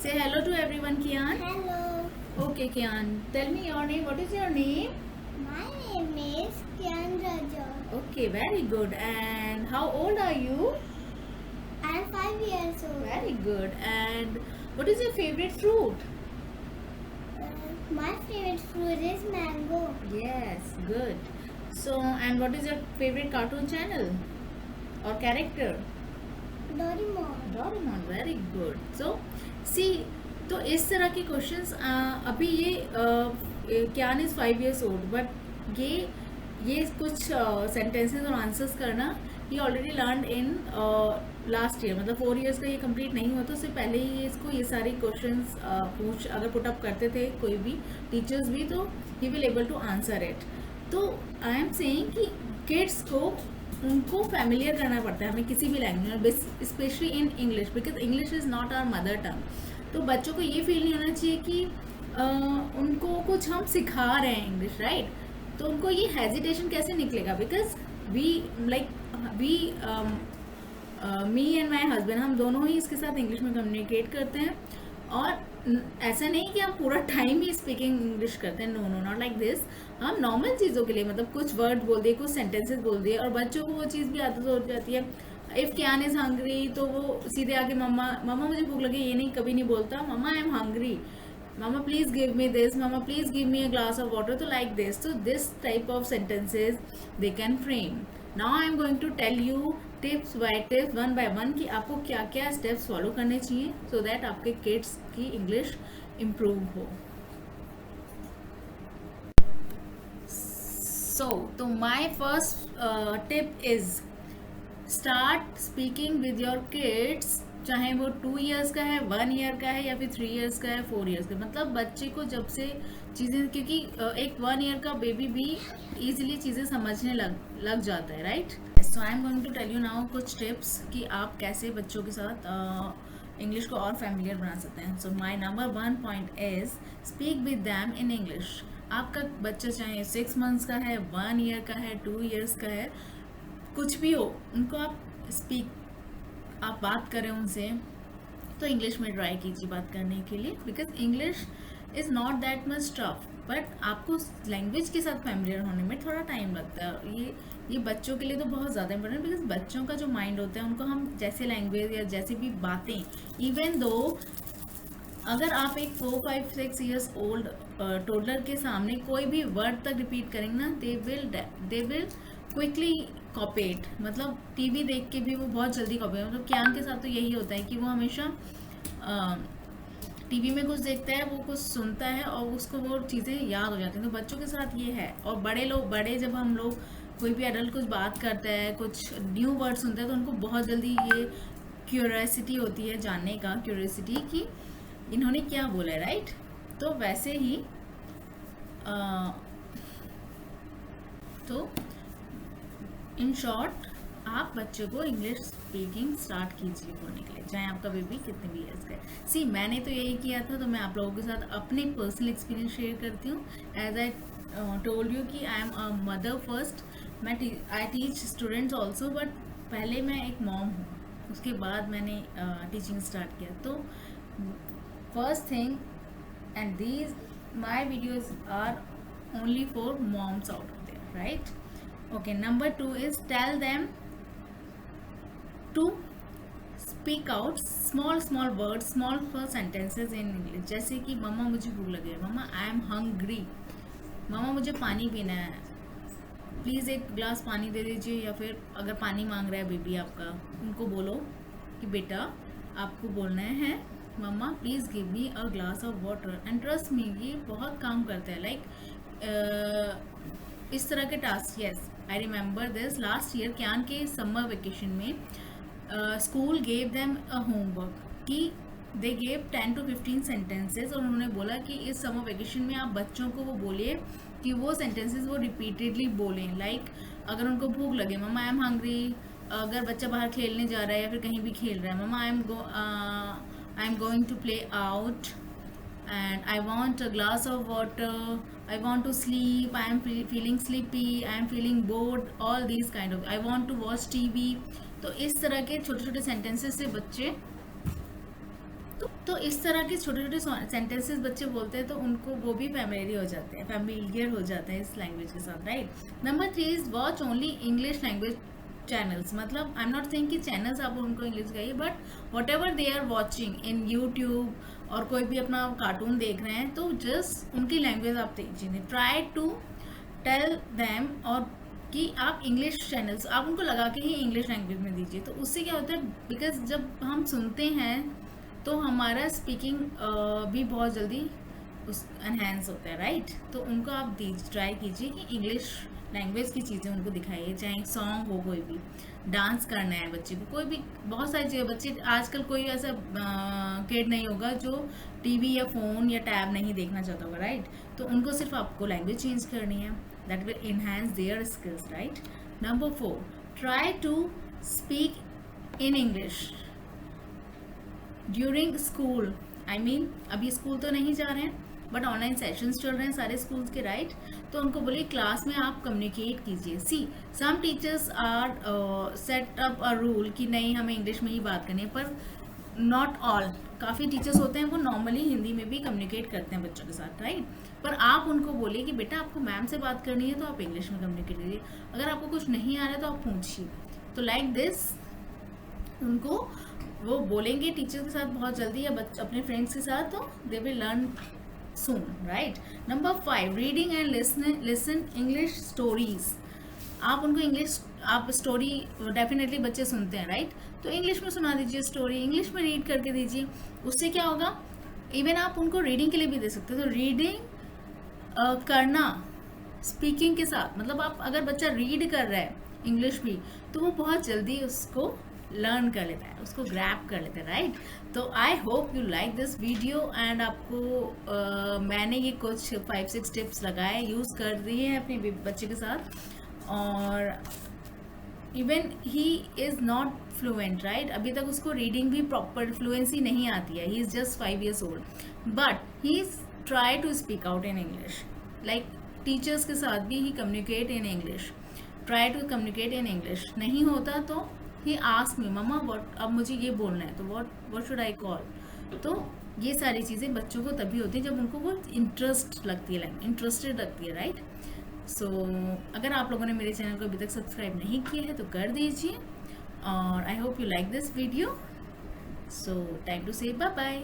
Say hello to everyone, Kian. Hello, Okay, Kian. Tell me your name. What is your name? my name is Kian Raja. Okay, very good. And how old are you? I am 5 years old. Very good. And what is your favorite fruit? My favorite fruit is mango. Yes, good. So, and what is your favorite cartoon channel or character? Doraemon. Doraemon. Very good. So, see, तो इस तरह के questions अभी ये क्यान is 5 years old but ये कुछ sentences और answers करना ये already learn in last year, मतलब 4 years का ये कंप्लीट नहीं हुआ तो उससे पहले ही इसको ये सारे क्वेश्चंस अगर पुटअप करते थे कोई भी टीचर्स भी, तो he will able to answer it. तो आई एम सेइंग कि किड्स को उनको फैमिलियर करना पड़ता है हमें किसी भी लैंग्वेज में, specially in English, because English is not our mother tongue. तो बच्चों को ये फील नहीं होना चाहिए कि उनको कुछ हम सिखा रहे हैं इंग्लिश, राइट. तो उनको ये हेजिटेशन कैसे निकलेगा, because we me and my husband, हम दोनों ही इसके साथ इंग्लिश में कम्युनिकेट करते हैं. और ऐसा नहीं कि हम पूरा टाइम ही स्पीकिंग इंग्लिश करते हैं, no no not like this. हम नॉर्मल चीज़ों के लिए, मतलब कुछ वर्ड बोल दिए, कुछ सेंटेंसेस बोल दिए, और बच्चों को वो चीज़ भी आदत हो जाती है. इफ़ क्यान इज हंग्री तो वो सीधे आके मम्मा मम्मा मुझे भूख लगी, ये नहीं, कभी नहीं बोलता mama I am hungry, mama please give me this, mama please give me a glass of water. So like this, so this type of sentences they can frame. Now I am going to tell you tips by tips, one by one, कि आपको क्या क्या steps follow करने चाहिए so that आपके kids की English improve हो. So my first tip is start speaking with your kids, चाहे वो 2 years का है, 1 year का है, या फिर 3 years का है, 4 years का. मतलब बच्चे को जब से चीज़ें, क्योंकि एक 1 year का बेबी भी इजीली चीज़ें समझने लग जाता है, right. So I am going to tell you now कुछ टिप्स कि आप कैसे बच्चों के साथ इंग्लिश को और फैमिलियर बना सकते हैं. So my number 1 point is speak with them in English. आपका बच्चा चाहे 6 months का है, 1 year का है, 2 years का है, कुछ भी हो, उनको आप बात करें उनसे तो इंग्लिश में ट्राई कीजिए बात करने के लिए, because English is not that much tough, but आपको लैंग्वेज के साथ फैमिलियर होने में थोड़ा टाइम लगता है. ये बच्चों के लिए तो बहुत ज़्यादा इंपॉर्टेंट, बिकॉज बच्चों का जो माइंड होता है उनको हम जैसे लैंग्वेज या जैसी भी बातें, इवन दो अगर आप एक 4, 5, 6 years ओल्ड टोडलर के सामने कोई भी वर्ड तक रिपीट करेंगे ना, दे विल क्विकली कॉपीट. मतलब टीवी देख के भी वो बहुत जल्दी कॉपी, मतलब क्यान के साथ तो यही होता है कि वो हमेशा टीवी में कुछ देखता है, वो कुछ सुनता है और उसको वो चीज़ें याद हो जाती हैं. तो बच्चों के साथ ये है. और बड़े जब हम लोग कोई भी एडल्ट कुछ बात करता है, कुछ न्यू वर्ड सुनता है, तो उनको बहुत जल्दी ये क्यूरियोसिटी होती है, जानने का क्यूरियोसिटी कि इन्होंने क्या बोला है, राइट. तो वैसे ही तो इन शॉर्ट आप बच्चों को इंग्लिश स्पीकिंग स्टार्ट कीजिए बोलने के लिए, चाहे आपका बेबी कितने भी ईयर्स का है. सी मैंने तो यही किया था, तो मैं आप लोगों के साथ अपने पर्सनल एक्सपीरियंस शेयर करती हूँ. एज आई टोल्ड यू कि I am a mother first. I teach students also, but पहले मैं एक मॉम हूँ, उसके बाद मैंने टीचिंग स्टार्ट किया. तो first thing, and these my videos are only for moms out there, right? Okay, number 2 is tell them to speak out small words, small sentences in English. जैसे कि मम्मा मुझे भूख लगी है, मम्मा आई एम हंग्री, मम्मा मुझे पानी पीना है, प्लीज़ एक ग्लास पानी दे दीजिए. या फिर अगर पानी मांग रहा है बेबी आपका, उनको बोलो कि बेटा आपको बोलना है mamma please give me a glass of water. And trust me, ये बहुत काम करता है. लाइक इस तरह के task. Yes, I remember this. Last year क्यान के समर वेकेशन में school gave them a homework कि दे गेव 10 to 15 सेंटेंसेस, और उन्होंने बोला कि इस समर वेकेशन में आप बच्चों को वो बोलिए कि वो सेंटेंसेस वो रिपीटेडली बोलें. लाइक अगर उनको भूख लगे, मम्मा आई एम हंग्री. अगर बच्चा बाहर खेलने जा रहा है या फिर कहीं भी खेल रहा है, mamma I am going to play out and I want a glass of water, I want to sleep, I am feeling sleepy, I am feeling bored, all these kind of, I want to watch TV. तो इस तरह के छोटे छोटे sentences से बच्चे तो इस तरह के छोटे छोटे सेंटेंसेस बच्चे बोलते हैं तो उनको वो भी फैमिलियर हो जाते हैं इस लैंग्वेज के साथ, right. Number 3 is watch only English language channels. मतलब आई एम नॉट सेइंग कि चैनल्स आप उनको इंग्लिश सिखाइए, but whatever they are watching in YouTube और कोई भी अपना कार्टून देख रहे हैं तो जस्ट उनकी लैंग्वेज आप दीजिए। ट्राई टू टेल देम और कि आप इंग्लिश चैनल्स आप उनको लगा के ही इंग्लिश लैंग्वेज में दीजिए। तो उससे क्या होता है, बिकॉज जब हम सुनते हैं तो हमारा स्पीकिंग भी बहुत जल्दी उस एनहेंस होता है, राइट। तो उनको आप ट्राई कीजिए कि इंग्लिश लैंग्वेज की चीज़ें उनको दिखाइए, चाहे सॉन्ग हो, कोई भी डांस करना है बच्चे को, कोई भी बहुत सारी चीज़ें। बच्चे आजकल कोई ऐसा किड नहीं होगा जो टीवी या फ़ोन या टैब नहीं देखना चाहता होगा, राइट। तो उनको सिर्फ आपको लैंग्वेज चेंज करनी है, that will enhance their skills, right. Number 4, try to speak in English during school. I mean अभी स्कूल तो नहीं जा रहे हैं बट ऑनलाइन सेशंस चल रहे हैं सारे स्कूल्स के, राइट। तो उनको बोलिए क्लास में आप कम्युनिकेट कीजिए। See some teachers are set up a rule कि नहीं हमें इंग्लिश में ही बात करनी है, पर नॉट ऑल। काफ़ी टीचर्स होते हैं वो नॉर्मली हिंदी में भी कम्युनिकेट करते हैं बच्चों के साथ, राइट। पर आप उनको बोलिए कि बेटा आपको मैम से बात करनी है तो आप इंग्लिश में कम्युनिकेट कीजिए, अगर आपको कुछ नहीं आ रहा है तो आप पूछिए। तो लाइक दिस उनको वो बोलेंगे टीचर के साथ बहुत जल्दी या अपने फ्रेंड्स के साथ, तो they will learn soon, right? Number 5, reading and listen English stories. आप उनको इंग्लिश आप स्टोरी डेफिनेटली बच्चे सुनते हैं, राइट। तो इंग्लिश में सुना दीजिए स्टोरी, इंग्लिश में रीड करके दीजिए। उससे क्या होगा, इवन आप उनको रीडिंग के लिए भी दे सकते हो। तो रीडिंग करना स्पीकिंग के साथ, मतलब आप अगर बच्चा रीड कर रहा है इंग्लिश भी तो वो बहुत जल्दी उसको लर्न कर लेता है, उसको ग्रैब कर लेता है, राइट। तो आई hope you like this video and आपको मैंने ये कुछ 5-6 टिप्स लगाए, यूज़ कर दिए हैं अपने बच्चे के साथ। और even he is not fluent, right. अभी तक उसको रीडिंग भी प्रॉपर फ्लुएंसी नहीं आती है, he is just 5 years old, but he is try to speak out in English. Like teachers के साथ भी he communicate in English, try to communicate in English. नहीं होता तो he ask me mamma what, अब मुझे ये बोलना है तो व्हाट शुड आई कॉल। तो ये सारी चीज़ें बच्चों को तभी होती है जब उनको वो इंटरेस्टेड लगती है, राइट। सो अगर आप लोगों ने मेरे चैनल को अभी तक सब्सक्राइब नहीं किया है तो कर दीजिए। और I hope you like this video, so time to say bye bye.